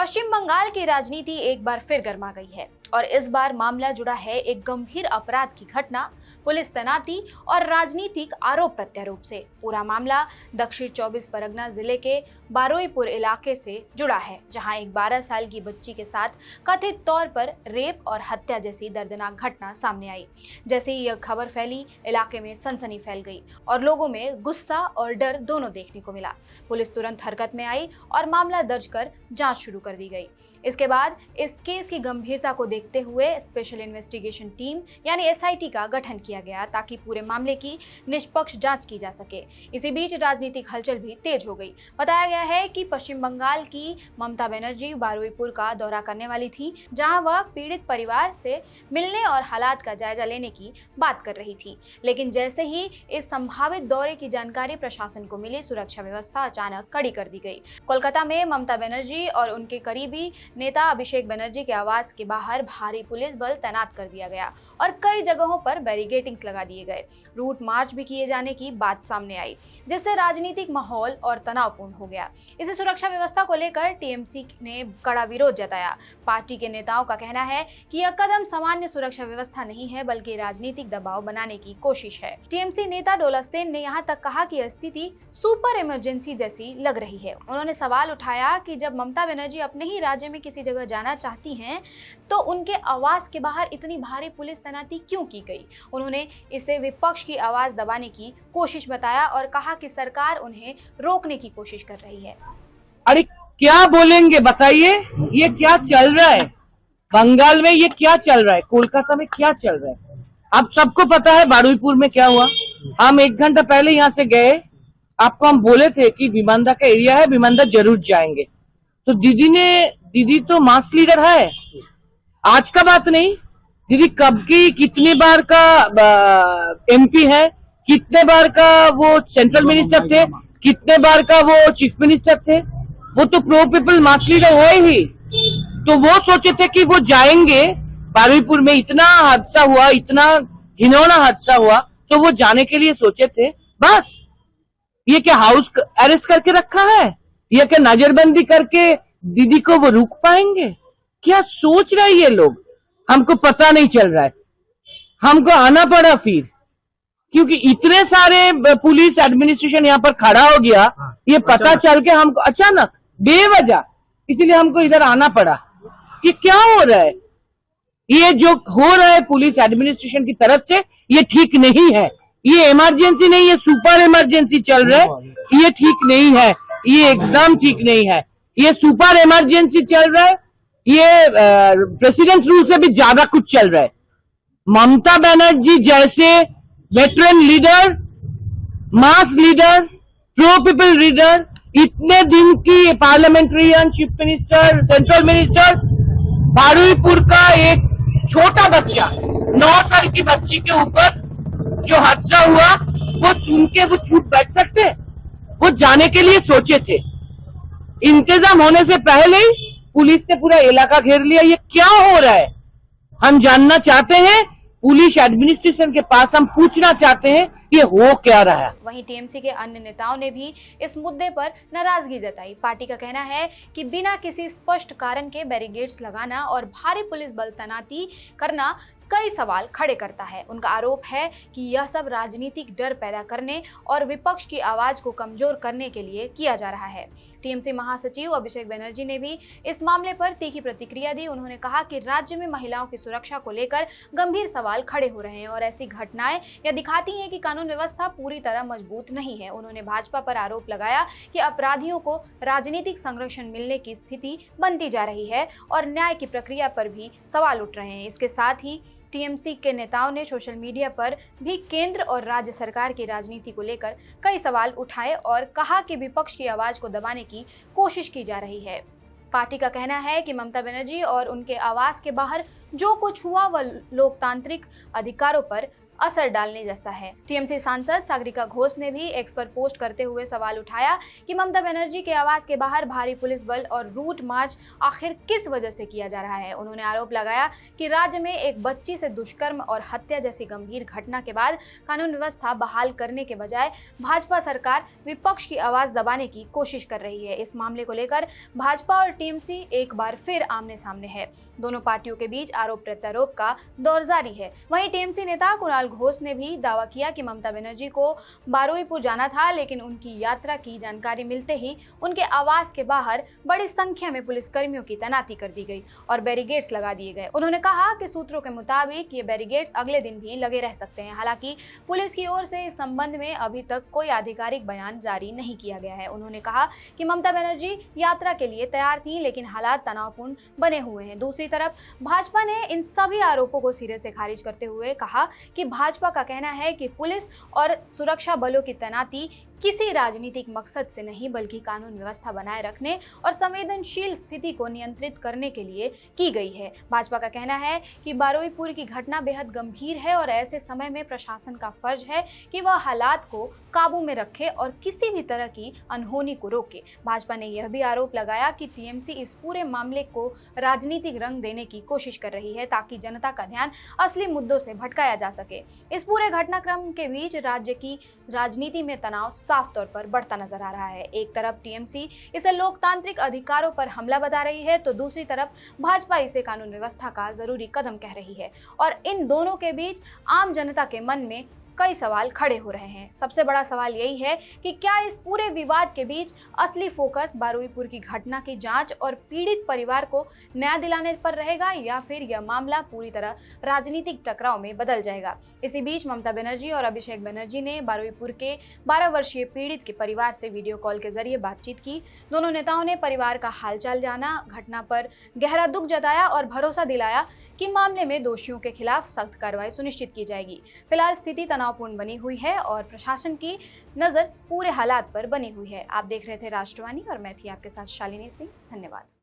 पश्चिम बंगाल की राजनीति एक बार फिर गर्मा गई है और इस बार मामला जुड़ा है एक गंभीर अपराध की घटना, पुलिस तैनाती और राजनीतिक आरोप प्रत्यारोप से। पूरा मामला दक्षिण 24 परगना जिले के बारुईपुर इलाके से जुड़ा है, जहां एक 12 साल की बच्ची के साथ कथित तौर पर रेप और हत्या जैसी दर्दनाक घटना सामने आई। जैसे ही यह खबर फैली, इलाके में सनसनी फैल गई और लोगों में गुस्सा और डर दोनों देखने को मिला। पुलिस तुरंत हरकत में आई और मामला दर्ज कर जांच शुरू कर दी गई। इसके बाद इस केस की गंभीरता को देखते हुए स्पेशल इन्वेस्टिगेशन टीम यानी एसआईटी का गठन किया गया ताकि पूरे मामले की निष्पक्ष जांच की जा सके। इसी बीच राजनीतिक हलचल भी तेज हो गई। बताया गया है कि पश्चिम बंगाल की ममता बनर्जी बारुईपुर का दौरा करने वाली थी, जहां वह पीड़ित परिवार से मिलने और हालात का जायजा लेने की बात कर रही थी। लेकिन जैसे ही इस संभावित दौरे की जानकारी प्रशासन को मिली, सुरक्षा व्यवस्था अचानक कड़ी कर दी गई। कोलकाता में ममता बनर्जी और उनके करीबी नेता अभिषेक बनर्जी के आवास के बाहर भारी पुलिस बल तैनात कर दिया गया और कई जगहों पर बैरिकेडिंग्स लगा दिए गए। रूट मार्च भी किए जाने की बात सामने आई, जिससे राजनीतिक माहौल और तनावपूर्ण हो गया। इसे सुरक्षा व्यवस्था को लेकर टीएमसी ने कड़ा विरोध जताया। पार्टी के नेताओं का कहना है कि यह कदम सामान्य सुरक्षा व्यवस्था नहीं है, बल्कि राजनीतिक दबाव बनाने की कोशिश है। टीएमसी नेता डोला सेन ने यहाँ तक कहा कि स्थिति सुपर इमरजेंसी जैसी लग रही है। उन्होंने सवाल उठाया कि जब ममता बनर्जी अपने ही राज्य में किसी जगह जाना चाहती हैं, तो उनके आवास के बाहर इतनी भारी पुलिस तैनाती क्यों की गई। उन्होंने इसे विपक्ष की आवाज दबाने की कोशिश बताया और कहा कि सरकार उन्हें रोकने की कोशिश कर रही है। अरे क्या बोलेंगे बताइए, ये क्या चल रहा है बंगाल में, ये क्या चल रहा है कोलकाता में, क्या चल रहा है। आप सबको पता है बारुईपुर में क्या हुआ। हम 1 घंटा पहले यहाँ से गए, आपको हम बोले थे कि विमानदा का एरिया है, विमानदा जरूर जाएंगे। तो दीदी तो मास लीडर है, आज का बात नहीं, दीदी कब की कितने बार का एमपी है, कितने बार का वो सेंट्रल मिनिस्टर थे, कितने बार का वो चीफ मिनिस्टर थे। वो तो प्रो पीपल मास लीडर है ही। तो वो सोचे थे कि वो जाएंगे बारुईपुर में, इतना हादसा हुआ, इतना घिनौना हादसा हुआ, तो वो जाने के लिए सोचे थे। बस ये क्या हाउस अरेस्ट करके रखा है, ये क्या नजरबंदी करके दीदी को वो रोक पाएंगे। क्या सोच रहे हैं ये लोग, हमको पता नहीं चल रहा है। हमको आना पड़ा फिर, क्योंकि इतने सारे पुलिस एडमिनिस्ट्रेशन यहाँ पर खड़ा हो गया, ये पता चल के हमको अचानक बेवजह, इसलिए हमको इधर आना पड़ा। ये क्या हो रहा है, ये जो हो रहा है पुलिस एडमिनिस्ट्रेशन की तरफ से, ये ठीक नहीं है। ये इमरजेंसी नहीं, ये सुपर इमरजेंसी चल रहा है, ये ठीक नहीं है, ये एकदम ठीक नहीं है। ये सुपर इमरजेंसी चल रहा है, ये प्रेसिडेंट रूल से भी ज्यादा कुछ चल रहा है। ममता बनर्जी जैसे वेटरन लीडर, मास लीडर, प्रो पीपल लीडर, इतने दिन की parliamentarian, chief minister, central minister, Baruipur का एक छोटा बच्चा, 9 साल की बच्ची के ऊपर जो हादसा हुआ, वो सुन के वो चुप बैठ सकते? वो जाने के लिए सोचे थे, इंतजाम होने से पहले ही पुलिस ने पूरा इलाका घेर लिया। ये क्या हो रहा है, हम जानना चाहते हैं, पुलिस एडमिनिस्ट्रेशन के पास हम पूछना चाहते हैं ये हो क्या रहा है। वहीं टीएमसी के अन्य नेताओं ने भी इस मुद्दे पर नाराजगी जताई। पार्टी का कहना है कि बिना किसी स्पष्ट कारण के बैरिकेड्स लगाना और भारी पुलिस बल तैनाती करना कई सवाल खड़े करता है। उनका आरोप है कि यह सब राजनीतिक डर पैदा करने और विपक्ष की आवाज को कमजोर करने के लिए किया जा रहा है। टीएमसी महासचिव अभिषेक बनर्जी ने भी इस मामले पर तीखी प्रतिक्रिया दी। उन्होंने कहा कि राज्य में महिलाओं की सुरक्षा को लेकर गंभीर सवाल खड़े हो रहे हैं और ऐसी घटनाएं यह दिखाती हैं कि कानून व्यवस्था पूरी तरह मजबूत नहीं है। उन्होंने भाजपा पर आरोप लगाया कि अपराधियों को राजनीतिक संरक्षण मिलने की स्थिति बनती जा रही है और न्याय की प्रक्रिया पर भी सवाल उठ रहे हैं। इसके साथ ही टीएमसी के नेताओं ने सोशल मीडिया पर भी केंद्र और राज्य सरकार की राजनीति को लेकर कई सवाल उठाए और कहा कि विपक्ष की आवाज को दबाने की कोशिश की जा रही है। पार्टी का कहना है कि ममता बनर्जी और उनके आवास के बाहर जो कुछ हुआ वह लोकतांत्रिक अधिकारों पर असर डालने जैसा है। टीएमसी सांसद सागरिका घोष ने भी एक्स पर पोस्ट करते हुए सवाल उठाया कि ममता बनर्जी के आवास के बाहर भारी पुलिस बल और रूट मार्च आखिर किस वजह से किया जा रहा है। उन्होंने आरोप लगाया कि राज्य में एक बच्ची से दुष्कर्म और हत्या जैसी गंभीर घटना के बाद कानून व्यवस्था बहाल करने के बजाय भाजपा सरकार विपक्ष की आवाज दबाने की कोशिश कर रही है। इस मामले को लेकर भाजपा और टीएमसी एक बार फिर आमने सामने है। दोनों पार्टियों के बीच आरोप प्रत्यारोप का दौर जारी है। वहीं टीएमसी नेता कुणाल घोष ने भी दावा किया कि ममता बनर्जी को बारुईपुर जाना था, लेकिन उनकी यात्रा की जानकारी मिलते ही उनके आवास के बाहर बड़ी संख्या में पुलिसकर्मियों की तैनाती कर दी गई और बैरिकेड्स लगा दिए गए। उन्होंने कहा कि सूत्रों के मुताबिक ये बैरिकेड्स अगले दिन भी लगे रह सकते हैं। हालांकि पुलिस की ओर से इस संबंध में अभी तक कोई आधिकारिक बयान जारी नहीं किया गया है। उन्होंने कहा कि ममता बनर्जी यात्रा के लिए तैयार थी, लेकिन हालात तनावपूर्ण बने हुए हैं। दूसरी तरफ भाजपा ने इन सभी आरोपों को सिरे से खारिज करते हुए कहा कि भाजपा का कहना है कि पुलिस और सुरक्षा बलों की तैनाती किसी राजनीतिक मकसद से नहीं, बल्कि कानून व्यवस्था बनाए रखने और संवेदनशील स्थिति को नियंत्रित करने के लिए की गई है। भाजपा का कहना है कि बारुईपुर की घटना बेहद गंभीर है और ऐसे समय में प्रशासन का फर्ज है कि वह हालात को काबू में रखे और किसी भी तरह की अनहोनी को रोके। भाजपा ने यह भी आरोप लगाया कि टीएमसी इस पूरे मामले को राजनीतिक रंग देने की कोशिश कर रही है, ताकि जनता का ध्यान असली मुद्दों से भटकाया जा सके। इस पूरे घटनाक्रम के बीच राज्य की राजनीति में तनाव साफ तौर पर बढ़ता नजर आ रहा है। एक तरफ टीएमसी इसे लोकतांत्रिक अधिकारों पर हमला बता रही है, तो दूसरी तरफ भाजपा इसे कानून व्यवस्था का जरूरी कदम कह रही है और इन दोनों के बीच आम जनता के मन में कई सवाल खड़े हो रहे हैं। सबसे बड़ा सवाल यही है कि क्या इस पूरे विवाद के बीच असली फोकस बारुईपुर की घटना की जांच और पीड़ित परिवार को न्याय दिलाने पर रहेगा, या फिर यह मामला पूरी तरह राजनीतिक टकराव में बदल जाएगा। इसी बीच ममता बनर्जी और अभिषेक बनर्जी ने बारुईपुर के 12 वर्षीय पीड़ित के परिवार से वीडियो कॉल के जरिए बातचीत की। दोनों नेताओं ने परिवार का हालचाल जाना, घटना पर गहरा दुख जताया और भरोसा दिलाया कि मामले में दोषियों के खिलाफ सख्त कार्रवाई सुनिश्चित की जाएगी। फिलहाल स्थिति तनावपूर्ण बनी हुई है और प्रशासन की नजर पूरे हालात पर बनी हुई है। आप देख रहे थे राष्ट्रवाणी और मैं थी आपके साथ शालिनी सिंह। धन्यवाद।